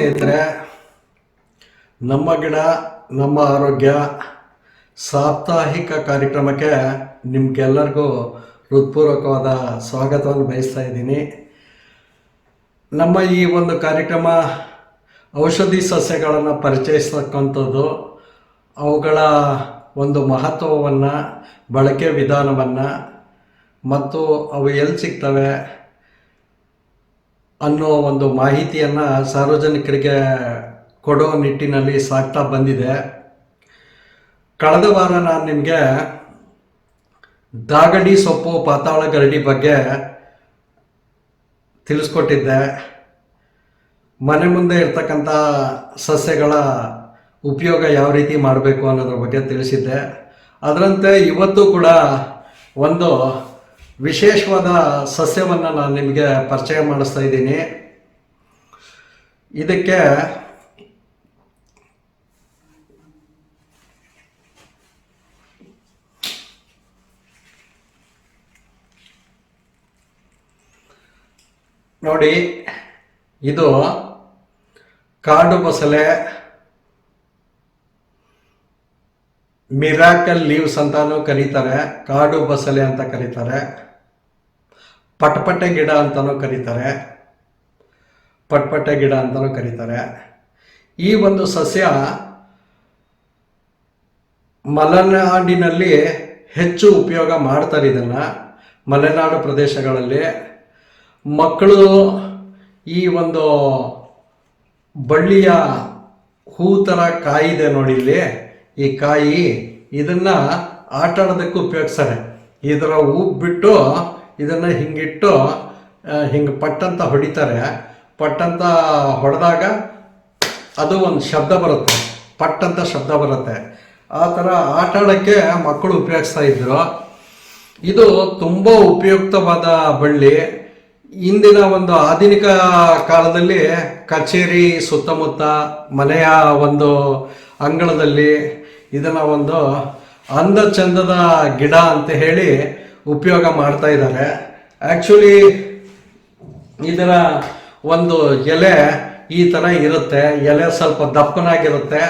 ಸ್ನೇಹಿತರೆ, ನಮ್ಮ ಗಿಡ ನಮ್ಮ ಆರೋಗ್ಯ ಸಾಪ್ತಾಹಿಕ ಕಾರ್ಯಕ್ರಮಕ್ಕೆ ನಿಮ್ಗೆಲ್ಲರಿಗೂ ಹೃತ್ಪೂರ್ವಕವಾದ ಸ್ವಾಗತವನ್ನು ಬಯಸ್ತಾ ಇದ್ದೀನಿ. ನಮ್ಮ ಈ ಒಂದು ಕಾರ್ಯಕ್ರಮ ಔಷಧಿ ಸಸ್ಯಗಳನ್ನು ಪರಿಚಯಿಸ್ತಕ್ಕಂಥದ್ದು, ಅವುಗಳ ಒಂದು ಮಹತ್ವವನ್ನು, ಬಳಕೆ ವಿಧಾನವನ್ನು ಮತ್ತು ಅವು ಎಲ್ಲಿ ಸಿಗ್ತವೆ ಅನ್ನೋ ಒಂದು ಮಾಹಿತಿಯನ್ನು ಸಾರ್ವಜನಿಕರಿಗೆ ಕೊಡೋ ನಿಟ್ಟಿನಲ್ಲಿ ಸಾಗ್ತಾ ಬಂದಿದೆ. ಕಳೆದ ವಾರ ನಾನು ನಿಮಗೆ ದಾಗಡಿ ಸೊಪ್ಪು, ಪಾತಾಳ ಗರಡಿ ಬಗ್ಗೆ ತಿಳಿಸ್ಕೊಟ್ಟಿದ್ದೆ. ಮನೆ ಮುಂದೆ ಇರ್ತಕ್ಕಂಥ ಸಸ್ಯಗಳ ಉಪಯೋಗ ಯಾವ ರೀತಿ ಮಾಡಬೇಕು ಅನ್ನೋದ್ರ ಬಗ್ಗೆ ತಿಳಿಸಿದ್ದೆ. ಅದರಂತೆ ಇವತ್ತು ಕೂಡ ಒಂದು ವಿಶೇಷವಾದ ಸಸ್ಯವನ್ನು ನಾನು ನಿಮಗೆ ಪರಿಚಯ ಮಾಡಿಸ್ತಾ ಇದ್ದೀನಿ. ಇದಕ್ಕೆ ನೋಡಿ, ಇದು ಕಾಡು ಬಸಳೆ, ಮಿರಾಕಲ್ ಲೀವ್ಸ್ ಅಂತಾನೂ ಕರೀತಾರೆ, ಕಾಡು ಬಸಳೆ ಅಂತ ಕರೀತಾರೆ, ಪಟಪಟೆ ಗಿಡ ಅಂತಲೂ ಕರೀತಾರೆ, ಪಟಪಟೆ ಗಿಡ ಅಂತಲೂ ಕರೀತಾರೆ. ಈ ಒಂದು ಸಸ್ಯ ಮಲೆನಾಡಿನಲ್ಲಿ ಹೆಚ್ಚು ಉಪಯೋಗ ಮಾಡ್ತಾರೆ. ಇದನ್ನು ಮಲೆನಾಡು ಪ್ರದೇಶಗಳಲ್ಲಿ ಮಕ್ಕಳು ಈ ಒಂದು ಬಳ್ಳಿಯ ಹೂ ಥರ ಕಾಯಿ ಇದೆ ನೋಡಿ, ಇಲ್ಲಿ ಈ ಕಾಯಿ, ಇದನ್ನು ಆಟ ಆಡೋದಕ್ಕೆ ಉಪಯೋಗಿಸ್ತಾರೆ. ಇದರ ಹೂ ಬಿಟ್ಟು ಇದನ್ನು ಹಿಂಗಿಟ್ಟು ಹಿಂಗೆ ಪಟ್ಟಂತ ಹೊಡಿತಾರೆ. ಪಟ್ಟಂತ ಹೊಡೆದಾಗ ಅದು ಒಂದು ಶಬ್ದ ಬರುತ್ತೆ, ಪಟ್ಟಂತ ಶಬ್ದ ಬರುತ್ತೆ. ಆ ಥರ ಆಟ ಆಡೋಕ್ಕೆ ಮಕ್ಕಳು ಉಪಯೋಗಿಸ್ತಾ ಇದ್ರು. ಇದು ತುಂಬ ಉಪಯುಕ್ತವಾದ ಬಳ್ಳಿ. ಇಂದಿನ ಒಂದು ಆಧುನಿಕ ಕಾಲದಲ್ಲಿ ಕಚೇರಿ ಸುತ್ತಮುತ್ತ, ಮನೆಯ ಒಂದು ಅಂಗಳದಲ್ಲಿ ಇದನ್ನು ಒಂದು ಅಂದ ಚಂದದ ಗಿಡ ಅಂತ ಹೇಳಿ ಉಪಯೋಗ ಮಾಡ್ತಾ ಇದ್ದಾರೆ. ಆ್ಯಕ್ಚುಲಿ ಇದರ ಒಂದು ಎಲೆ ಈ ಥರ ಇರುತ್ತೆ. ಎಲೆ ಸ್ವಲ್ಪ ದಪ್ಪನಾಗಿರುತ್ತೆ,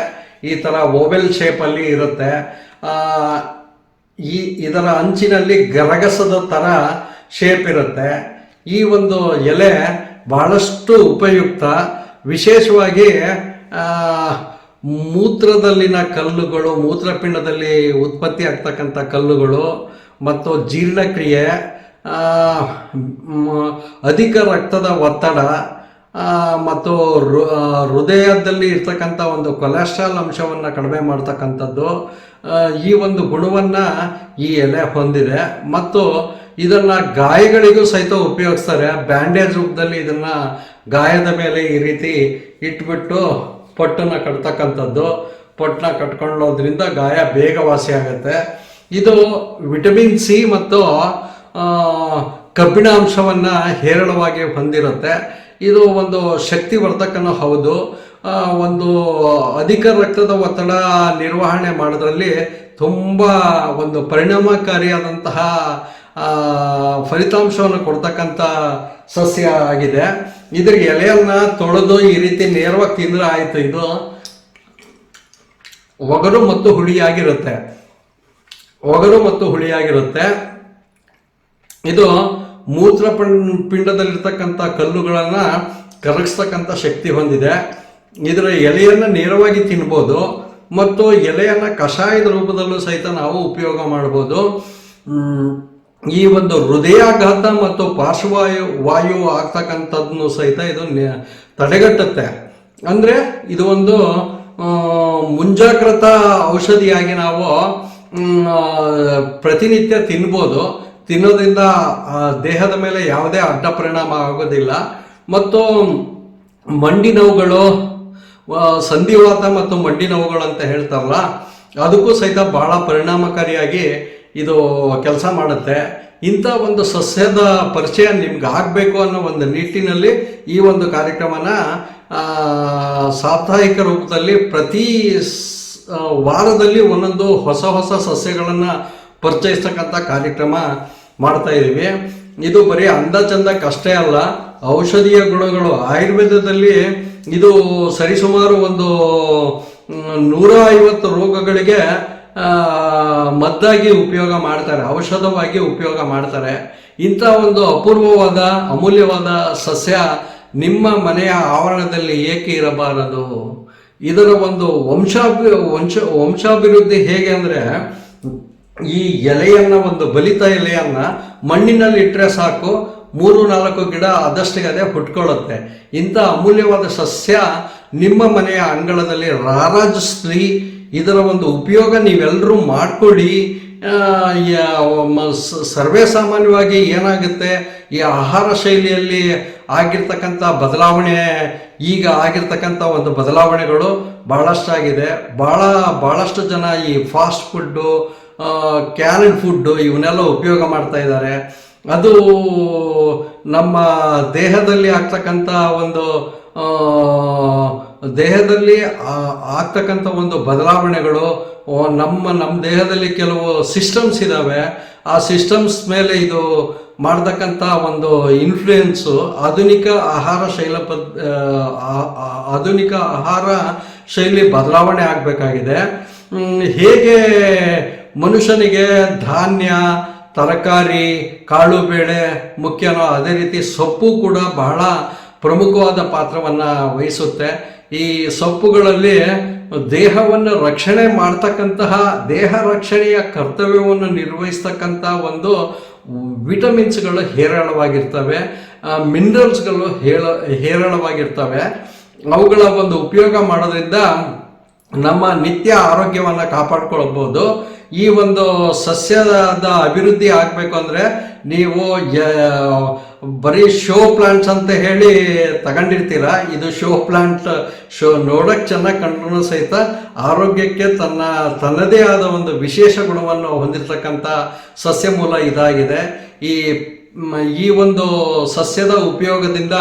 ಈ ಥರ ಓವೆಲ್ ಶೇಪಲ್ಲಿ ಇರುತ್ತೆ. ಇದರ ಅಂಚಿನಲ್ಲಿ ಗರಗಸದ ಥರ ಶೇಪ್ ಇರುತ್ತೆ. ಈ ಒಂದು ಎಲೆ ಬಹಳಷ್ಟು ಉಪಯುಕ್ತ. ವಿಶೇಷವಾಗಿ ಮೂತ್ರದಲ್ಲಿನ ಕಲ್ಲುಗಳು, ಮೂತ್ರಪಿಂಡದಲ್ಲಿ ಉತ್ಪತ್ತಿ ಆಗ್ತಕ್ಕಂಥ ಕಲ್ಲುಗಳು ಮತ್ತು ಜೀರ್ಣಕ್ರಿಯೆ, ಅಧಿಕ ರಕ್ತದ ಒತ್ತಡ ಮತ್ತು ಹೃದಯದಲ್ಲಿ ಇರ್ತಕ್ಕಂಥ ಒಂದು ಕೊಲೆಸ್ಟ್ರಾಲ್ ಅಂಶವನ್ನು ಕಡಿಮೆ ಮಾಡ್ತಕ್ಕಂಥದ್ದು, ಈ ಒಂದು ಗುಣವನ್ನು ಈ ಎಲೆ ಹೊಂದಿದೆ. ಮತ್ತು ಇದನ್ನು ಗಾಯಗಳಿಗೂ ಸಹಿತ ಉಪಯೋಗಿಸ್ತಾರೆ. ಬ್ಯಾಂಡೇಜ್ ರೂಪದಲ್ಲಿ ಇದನ್ನು ಗಾಯದ ಮೇಲೆ ಈ ರೀತಿ ಇಟ್ಬಿಟ್ಟು ಪೊಟ್ಟನ್ನು ಕಟ್ತಕ್ಕಂಥದ್ದು. ಪೊಟ್ಟನ್ನ ಕಟ್ಕೊಳ್ಳೋದ್ರಿಂದ ಗಾಯ ಬೇಗ ವಾಸಿ ಆಗುತ್ತೆ. ಇದು ವಿಟಮಿನ್ ಸಿ ಮತ್ತು ಕಬ್ಬಿಣಾಂಶವನ್ನು ಹೇರಳವಾಗಿ ಹೊಂದಿರುತ್ತೆ. ಇದು ಒಂದು ಶಕ್ತಿವರ್ಧಕನೂ ಹೌದು. ಒಂದು ಅಧಿಕ ರಕ್ತದ ಒತ್ತಡ ನಿರ್ವಹಣೆ ಮಾಡೋದ್ರಲ್ಲಿ ತುಂಬ ಒಂದು ಪರಿಣಾಮಕಾರಿಯಾದಂತಹ ಫಲಿತಾಂಶವನ್ನು ಕೊಡ್ತಕ್ಕಂಥ ಸಸ್ಯ ಆಗಿದೆ. ಇದ್ರ ಎಲೆಯನ್ನು ತೊಳೆದು ಈ ರೀತಿ ನೇರವಾಗಿ ತಿಂದರೆ ಆಯಿತು. ಇದು ಒಗರು ಮತ್ತು ಹುಳಿಯಾಗಿರುತ್ತೆ, ಒಗರು ಮತ್ತು ಹುಳಿಯಾಗಿರುತ್ತೆ. ಇದು ಮೂತ್ರಪಿಂಡದಲ್ಲಿರ್ತಕ್ಕಂಥ ಕಲ್ಲುಗಳನ್ನು ಕರಗಿಸ್ತಕ್ಕಂಥ ಶಕ್ತಿ ಹೊಂದಿದೆ. ಇದರ ಎಲೆಯನ್ನು ನೇರವಾಗಿ ತಿನ್ಬೋದು ಮತ್ತು ಎಲೆಯನ್ನು ಕಷಾಯದ ರೂಪದಲ್ಲೂ ಸಹಿತ ನಾವು ಉಪಯೋಗ ಮಾಡ್ಬೋದು. ಈ ಒಂದು ಹೃದಯಾಘಾತ ಮತ್ತು ಪಾರ್ಶ್ವವಾಯು ಆಗ್ತಕ್ಕಂಥದ್ದನ್ನು ಸಹಿತ ಇದು ತಡೆಗಟ್ಟುತ್ತೆ. ಅಂದರೆ ಇದು ಒಂದು ಮುಂಜಾಗ್ರತಾ ಔಷಧಿಯಾಗಿ ನಾವು ಪ್ರತಿನಿತ್ಯ ತಿನ್ಬೋದು. ತಿನ್ನೋದ್ರಿಂದ ದೇಹದ ಮೇಲೆ ಯಾವುದೇ ಅಡ್ಡ ಪರಿಣಾಮ ಆಗೋದಿಲ್ಲ. ಮತ್ತು ಮಂಡಿ ನೋವುಗಳು, ಸಂಧಿವಾತ ಮತ್ತು ಮಂಡಿ ನೋವುಗಳು ಅಂತ ಹೇಳ್ತಾರಲ್ಲ, ಅದಕ್ಕೂ ಸಹಿತ ಭಾಳ ಪರಿಣಾಮಕಾರಿಯಾಗಿ ಇದು ಕೆಲಸ ಮಾಡುತ್ತೆ. ಇಂಥ ಒಂದು ಸಸ್ಯದ ಪರಿಚಯ ನಿಮ್ಗೆ ಆಗಬೇಕು ಅನ್ನೋ ಒಂದು ನಿಟ್ಟಿನಲ್ಲಿ ಈ ಒಂದು ಕಾರ್ಯಕ್ರಮನ ಸಾಪ್ತಾಹಿಕ ರೂಪದಲ್ಲಿ ಪ್ರತಿ ವಾರದಲ್ಲಿ ಒಂದೊಂದು ಹೊಸ ಹೊಸ ಸಸ್ಯಗಳನ್ನು ಪರಿಚಯಿಸ್ತಕ್ಕಂಥ ಕಾರ್ಯಕ್ರಮ ಮಾಡ್ತಾ ಇದ್ದೀವಿ. ಇದು ಬರೀ ಅಂದ ಚಂದಕ್ಕಷ್ಟೇ ಅಲ್ಲ, ಔಷಧೀಯ ಗುಣಗಳು, ಆಯುರ್ವೇದದಲ್ಲಿ ಇದು ಸರಿಸುಮಾರು ಒಂದು 150 ರೋಗಗಳಿಗೆ ಮದ್ದಾಗಿ ಉಪಯೋಗ ಮಾಡ್ತಾರೆ, ಔಷಧವಾಗಿ ಉಪಯೋಗ ಮಾಡ್ತಾರೆ. ಇಂಥ ಒಂದು ಅಪೂರ್ವವಾದ ಅಮೂಲ್ಯವಾದ ಸಸ್ಯ ನಿಮ್ಮ ಮನೆಯ ಆವರಣದಲ್ಲಿ ಏಕೆ ಇರಬಾರದು? ಇದರ ಒಂದು ವಂಶಾಭಿವೃದ್ಧಿ ಹೇಗೆ ಅಂದರೆ, ಈ ಎಲೆಯನ್ನು, ಒಂದು ಬಲಿತ ಎಲೆಯನ್ನು ಮಣ್ಣಿನಲ್ಲಿ ಇಟ್ಟರೆ ಸಾಕು, 3-4 ಗಿಡ ಅದಷ್ಟಿಗೆ ಅದೇ ಹುಟ್ಕೊಳ್ಳುತ್ತೆ. ಇಂಥ ಅಮೂಲ್ಯವಾದ ಸಸ್ಯ ನಿಮ್ಮ ಮನೆಯ ಅಂಗಳದಲ್ಲಿ ರಾರಾಜಿಸ್ಲಿ. ಇದರ ಒಂದು ಉಪಯೋಗ ನೀವೆಲ್ಲರೂ ಮಾಡಿಕೊಡಿ. ಸರ್ವೇ ಸಾಮಾನ್ಯವಾಗಿ ಏನಾಗುತ್ತೆ, ಈ ಆಹಾರ ಶೈಲಿಯಲ್ಲಿ ಆಗಿರ್ತಕ್ಕಂಥ ಬದಲಾವಣೆ, ಈಗ ಆಗಿರ್ತಕ್ಕಂಥ ಒಂದು ಬದಲಾವಣೆಗಳು ಭಾಳಷ್ಟಾಗಿದೆ. ಭಾಳಷ್ಟು ಜನ ಈ ಫಾಸ್ಟ್ ಫುಡ್ಡು, ಕ್ಯಾನ್ಡ್ ಫುಡ್ಡು ಇವನ್ನೆಲ್ಲ ಉಪಯೋಗ ಮಾಡ್ತಾ ಇದ್ದಾರೆ. ಅದು ನಮ್ಮ ದೇಹದಲ್ಲಿ ಆಗ್ತಕ್ಕಂಥ ಒಂದು ಒಂದು ಬದಲಾವಣೆಗಳು, ನಮ್ಮ ದೇಹದಲ್ಲಿ ಕೆಲವು ಸಿಸ್ಟಮ್ಸ್ ಇದ್ದಾವೆ. ಆ ಸಿಸ್ಟಮ್ಸ್ ಮೇಲೆ ಇದು ಮಾಡ್ತಕ್ಕಂಥ ಒಂದು ಇನ್ಫ್ಲೂಯೆನ್ಸು ಆಧುನಿಕ ಆಹಾರ ಶೈಲಿ ಬದಲಾವಣೆ ಆಗಬೇಕಾಗಿದೆ. ಹೇಗೆ ಮನುಷ್ಯನಿಗೆ ಧಾನ್ಯ, ತರಕಾರಿ, ಕಾಳು ಬೇಳೆ ಮುಖ್ಯನೋ, ಅದೇ ರೀತಿ ಸೊಪ್ಪು ಕೂಡ ಬಹಳ ಪ್ರಮುಖವಾದ ಪಾತ್ರವನ್ನು ವಹಿಸುತ್ತೆ. ಈ ಸೊಪ್ಪುಗಳಲ್ಲಿ ದೇಹವನ್ನು ರಕ್ಷಣೆ ಮಾಡ್ತಕ್ಕಂತಹ, ದೇಹ ರಕ್ಷಣೆಯ ಕರ್ತವ್ಯವನ್ನು ನಿರ್ವಹಿಸ್ತಕ್ಕಂಥ ಒಂದು ವಿಟಮಿನ್ಸ್ಗಳು ಹೇರಳವಾಗಿರ್ತವೆ, ಮಿನರಲ್ಸ್ಗಳು ಹೇರಳವಾಗಿರ್ತವೆ. ಅವುಗಳ ಒಂದು ಉಪಯೋಗ ಮಾಡೋದ್ರಿಂದ ನಮ್ಮ ನಿತ್ಯ ಆರೋಗ್ಯವನ್ನು ಕಾಪಾಡ್ಕೊಳ್ಬೋದು. ಈ ಒಂದು ಸಸ್ಯದ ಅಭಿವೃದ್ಧಿ ಆಗಬೇಕು ಅಂದರೆ ನೀವು ಬರೀ ಶೋ ಪ್ಲಾಂಟ್ಸ್ ಅಂತ ಹೇಳಿ ತಗೊಂಡಿರ್ತೀರ. ಇದು ಶೋ ನೋಡೋಕ್ಕೆ ಚೆನ್ನಾಗಿ ಕಂಡ್ರೂ ಸಹಿತ ಆರೋಗ್ಯಕ್ಕೆ ತನ್ನದೇ ಆದ ಒಂದು ವಿಶೇಷ ಗುಣವನ್ನು ಹೊಂದಿರತಕ್ಕಂಥ ಸಸ್ಯ ಮೂಲ ಇದಾಗಿದೆ. ಈ ಒಂದು ಸಸ್ಯದ ಉಪಯೋಗದಿಂದ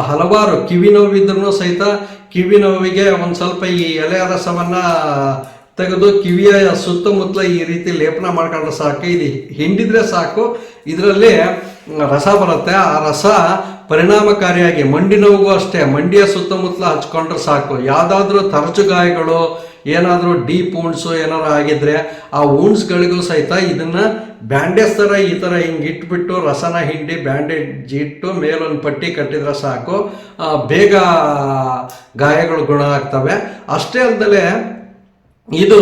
ಹಲವಾರು ಕಿವಿ ನೋವಿದ್ರೂ ಸಹಿತ ಕಿವಿ ನೋವಿಗೆ ಒಂದು ಸ್ವಲ್ಪ ಈ ಎಲೆಯ ರಸವನ್ನು ತೆಗೆದು ಕಿವಿಯ ಸುತ್ತಮುತ್ತಲ ಈ ರೀತಿ ಲೇಪನ ಮಾಡ್ಕೊಂಡ್ರೆ ಸಾಕು. ಇದು ಹಿಂಡಿದ್ರೆ ಸಾಕು, ಇದರಲ್ಲಿ ರಸ ಬರುತ್ತೆ. ಆ ರಸ ಪರಿಣಾಮಕಾರಿಯಾಗಿ ಮಂಡಿ ನೋವಿಗೂ ಅಷ್ಟೇ, ಮಂಡಿಯ ಸುತ್ತಮುತ್ತಲ ಹಚ್ಕೊಂಡ್ರೆ ಸಾಕು. ಯಾವುದಾದ್ರೂ ತರಚು ಗಾಯಗಳು, ಏನಾದರೂ ಡೀಪ್ ವೂಂಡ್ಸು ಏನಾರು ಆಗಿದ್ರೆ ಆ ವೂಂಡ್ಸ್ಗಳಿಗೂ ಸಹಿತ ಇದನ್ನು ಬ್ಯಾಂಡೇಜ್ ಥರ ಈ ಥರ ಹಿಂಗೆ ಇಟ್ಬಿಟ್ಟು ರಸನ ಹಿಂಡಿ ಬ್ಯಾಂಡೇಜ್ ಇಟ್ಟು ಮೇಲೊಂದು ಪಟ್ಟಿ ಕಟ್ಟಿದ್ರೆ ಸಾಕು, ಬೇಗ ಗಾಯಗಳು ಗುಣ ಆಗ್ತವೆ. ಅಷ್ಟೇ ಅಲ್ಲದೆ ಇದು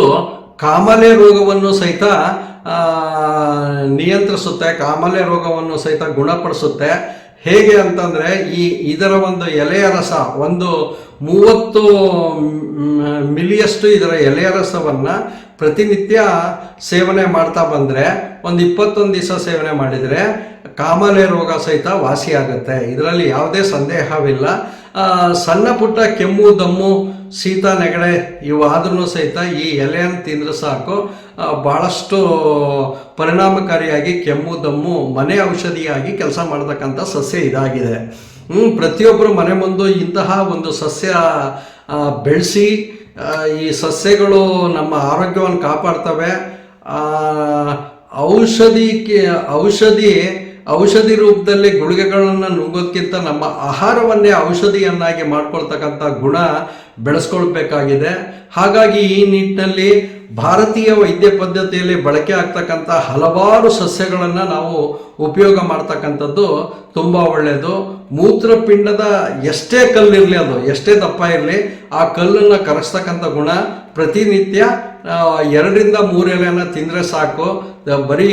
ಕಾಮಾಲೆ ರೋಗವನ್ನು ಸಹಿತ ನಿಯಂತ್ರಿಸುತ್ತೆ, ಕಾಮಾಲೆ ರೋಗವನ್ನು ಸಹಿತ ಗುಣಪಡಿಸುತ್ತೆ. ಹೇಗೆ ಅಂತಂದರೆ ಇದರ ಒಂದು ಎಲೆಯ ರಸ, ಒಂದು 30 ಮಿಲಿಯಷ್ಟು ಇದರ ಎಲೆಯ ರಸವನ್ನು ಪ್ರತಿನಿತ್ಯ ಸೇವನೆ ಮಾಡ್ತಾ ಬಂದರೆ, ಒಂದು 21 ದಿವಸ ಸೇವನೆ ಮಾಡಿದರೆ ಕಾಮಾಲೆ ರೋಗ ಸಹಿತ ವಾಸಿಯಾಗುತ್ತೆ. ಇದರಲ್ಲಿ ಯಾವುದೇ ಸಂದೇಹವಿಲ್ಲ. ಸಣ್ಣ ಪುಟ್ಟ ಕೆಮ್ಮು, ದಮ್ಮು, ಶೀತ, ನೆಗಡೆ ಇವಾದ್ರೂ ಸಹಿತ ಈ ಎಲೆಯನ್ನು ತಿಂದರೆ ಸಾಕು, ಭಾಳಷ್ಟು ಪರಿಣಾಮಕಾರಿಯಾಗಿ ಕೆಮ್ಮು, ದಮ್ಮು ಮನೆ ಔಷಧಿಯಾಗಿ ಕೆಲಸ ಮಾಡತಕ್ಕಂಥ ಸಸ್ಯ ಇದಾಗಿದೆ. ಪ್ರತಿಯೊಬ್ಬರು ಮನೆ ಮುಂದೆ ಇಂತಹ ಒಂದು ಸಸ್ಯ ಬೆಳೆಸಿ, ಈ ಸಸ್ಯಗಳು ನಮ್ಮ ಆರೋಗ್ಯವನ್ನು ಕಾಪಾಡ್ತವೆ. ಔಷಧಿ ರೂಪದಲ್ಲಿ ಗುಳಿಗೆಗಳನ್ನು ನುಂಗೋದಕ್ಕಿಂತ ನಮ್ಮ ಆಹಾರವನ್ನೇ ಔಷಧಿಯನ್ನಾಗಿ ಮಾಡ್ಕೊಳ್ತಕ್ಕಂಥ ಗುಣ ಬೆಳೆಸ್ಕೊಳ್ಬೇಕಾಗಿದೆ. ಹಾಗಾಗಿ ಈ ನಿಟ್ಟಿನಲ್ಲಿ ಭಾರತೀಯ ವೈದ್ಯ ಪದ್ಧತಿಯಲ್ಲಿ ಬಳಕೆ ಆಗ್ತಕ್ಕಂಥ ಹಲವಾರು ಸಸ್ಯಗಳನ್ನು ನಾವು ಉಪಯೋಗ ಮಾಡ್ತಕ್ಕಂಥದ್ದು ತುಂಬ ಒಳ್ಳೆಯದು. ಮೂತ್ರಪಿಂಡದ ಎಷ್ಟೇ ಕಲ್ಲಿರಲಿ, ಅದು ಎಷ್ಟೇ ದಪ್ಪ ಇರಲಿ, ಆ ಕಲ್ಲನ್ನು ಕರಗಿಸ್ತಕ್ಕಂಥ ಗುಣ ಪ್ರತಿನಿತ್ಯ 2ರಿಂದ 3 ಎಲೆಯನ್ನು ತಿಂದರೆ ಸಾಕು. ಬರೀ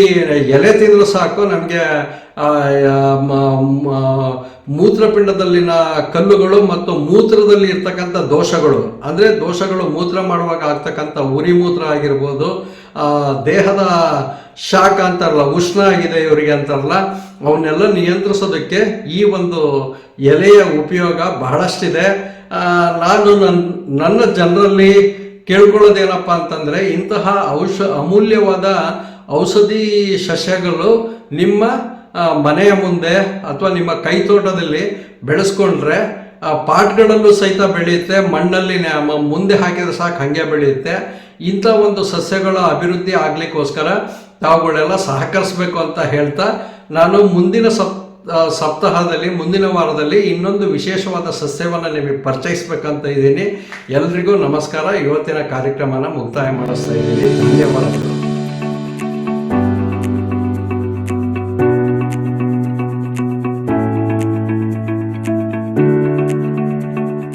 ಎಲೆ ತಿಂದರೆ ಸಾಕು, ನಮಗೆ ಮೂತ್ರಪಿಂಡದಲ್ಲಿನ ಕಲ್ಲುಗಳು ಮತ್ತು ಮೂತ್ರದಲ್ಲಿ ಇರ್ತಕ್ಕಂಥ ದೋಷಗಳು ಮೂತ್ರ ಮಾಡುವಾಗ ಆಗ್ತಕ್ಕಂಥ ಉರಿ ಮೂತ್ರ ಆಗಿರ್ಬೋದು, ದೇಹದ ಶಾಖ ಅಂತಾರಲ್ಲ, ಉಷ್ಣ ಆಗಿದೆ ಇವರಿಗೆ ಅಂತಾರಲ್ಲ, ಅವನ್ನೆಲ್ಲ ನಿಯಂತ್ರಿಸೋದಕ್ಕೆ ಈ ಒಂದು ಎಲೆಯ ಉಪಯೋಗ ಬಹಳಷ್ಟಿದೆ. ನಾನು ನನ್ನ ಜನರಲ್ಲಿ ಕೇಳ್ಕೊಳ್ಳೋದೇನಪ್ಪ ಅಂತಂದರೆ, ಇಂತಹ ಅಮೂಲ್ಯವಾದ ಔಷಧಿ ಸಸ್ಯಗಳು ನಿಮ್ಮ ಮನೆಯ ಮುಂದೆ ಅಥವಾ ನಿಮ್ಮ ಕೈ ತೋಟದಲ್ಲಿ ಬೆಳೆಸ್ಕೊಂಡ್ರೆ ಪಾಟ್ಗಳಲ್ಲೂ ಸಹಿತ ಬೆಳೆಯುತ್ತೆ, ಮಣ್ಣಲ್ಲಿ ಮುಂದೆ ಹಾಕಿದ್ರೆ ಸಾಕು ಹಾಗೆ ಬೆಳೆಯುತ್ತೆ. ಇಂಥ ಒಂದು ಸಸ್ಯಗಳ ಅಭಿವೃದ್ಧಿ ಆಗಲಿಕ್ಕೋಸ್ಕರ ತಾವುಗಳೆಲ್ಲ ಸಹಕರಿಸಬೇಕು ಅಂತ ಹೇಳ್ತಾ, ನಾನು ಮುಂದಿನ ಸಪ್ತಾಹದಲ್ಲಿ ಮುಂದಿನ ವಾರದಲ್ಲಿ ಇನ್ನೊಂದು ವಿಶೇಷವಾದ ಸಸ್ಯವನ್ನು ನಿಮಗೆ ಪರಿಚಯಿಸ್ಬೇಕಂತ ಇದ್ದೀನಿ. ಎಲ್ರಿಗೂ ನಮಸ್ಕಾರ. ಇವತ್ತಿನ ಕಾರ್ಯಕ್ರಮನ ಮುಕ್ತಾಯ ಮಾಡಿಸ್ತಾ ಇದ್ದೀನಿ. ಧನ್ಯವಾದಗಳು.